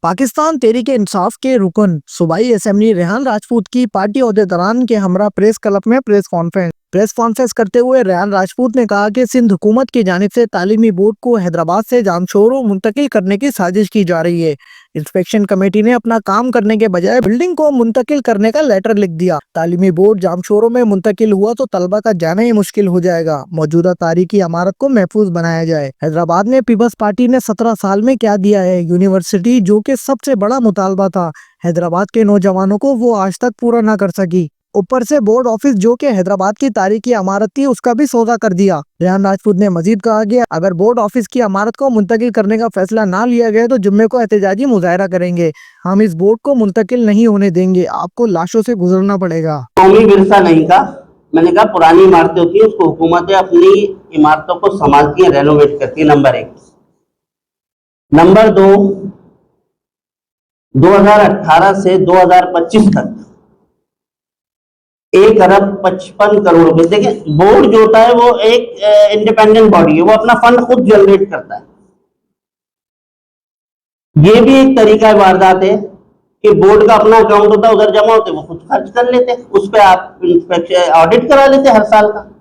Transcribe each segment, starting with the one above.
पाकिस्तान तहरीक इंसाफ के रुकन सूबाई असेंबली रेहान राजपूत की पार्टी ओहदेदारान के हमरा प्रेस क्लब में प्रेस कॉन्फ्रेंस करते हुए रेहान राजपूत ने कहा कि सिंध हुकूमत की जानिब से तालीमी बोर्ड को हैदराबाद से जामशोरों मुंतकिल करने की साजिश की जा रही है। इंस्पेक्शन कमेटी ने अपना काम करने के बजाय बिल्डिंग को मुंतकिल करने का लेटर लिख दिया। तालीमी बोर्ड जामशोरों में मुंतकिल हुआ तो तलबा का जाना ही मुश्किल हो जाएगा। मौजूदा तारीखी इमारत को महफूज बनाया जाए। हैदराबाद में पीपल्स पार्टी ने 17 साल में क्या दिया है? यूनिवर्सिटी जो कि सबसे बड़ा मुतालबा था हैदराबाद के नौजवानों को, वो आज तक पूरा ना कर सकी। ऊपर से बोर्ड ऑफिस जो कि हैदराबाद की तारीखी इमारत थी उसका भी सौदा कर दिया। रेहान राजपूत ने मजीद कहा कि अगर बोर्ड ऑफिस की इमारत को मुंतकिल करने का फैसला ना लिया गया तो जुम्मे को एहतजाजी मुजाहरा करेंगे। हम इस बोर्ड को मुंतकिल नहीं होने देंगे। आपको लाशों से गुजरना पड़ेगा। कौमी विरसा नहीं का, मैंने कहा पुरानी इमारतें होती है उसको हुकूमतें अपनी इमारतों को संभालती है, रेनोवेट करती है। नंबर 1। नंबर 2, 2018 से 2025 तक 1 अरब 55 करोड़ रुपए। देखिए, बोर्ड जो होता है वो एक इंडिपेंडेंट बॉडी है, वो अपना फंड खुद जनरेट करता है। ये भी एक तरीका वारदात है कि बोर्ड का अपना अकाउंट होता है, उधर जमा होते वो खुद खर्च कर लेते हैं, उस पर आप इंस्पेक्शन ऑडिट करा लेते हर साल का।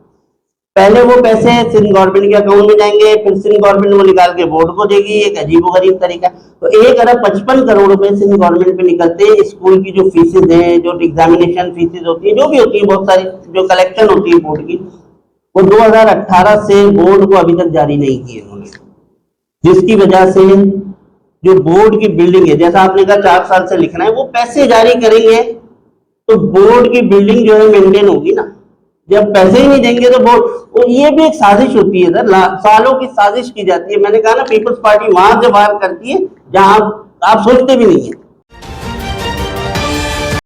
पहले वो पैसे सिंध गवर्नमेंट के अकाउंट में जाएंगे, फिर सिंध गवर्नमेंट वो निकाल के बोर्ड को देगी। एक अजीबोगरीब तरीका। तो 1 अरब 55 करोड़ रुपए सिंध गवर्नमेंट पे निकलते हैं। स्कूल की जो फीसेज हैं, जो एग्जामिनेशन फीसेज होती है, जो भी होती है, बहुत सारी जो कलेक्शन होती है बोर्ड की, वो 2018 से बोर्ड को अभी तक जारी नहीं की इन्होंने, जिसकी वजह से जो बोर्ड की बिल्डिंग है, जैसा आपने कहा 4 साल से लिखना है, वो पैसे जारी करेंगे तो बोर्ड की बिल्डिंग जो है मेंटेन होगी ना। जब पैसे ही नहीं देंगे तो बोर्ड, तो ये भी एक साजिश होती है सर, सालों की साजिश की जाती है। मैंने कहा ना, पीपल्स पार्टी वहां से बाहर करती है जहां आप सोचते भी नहीं है।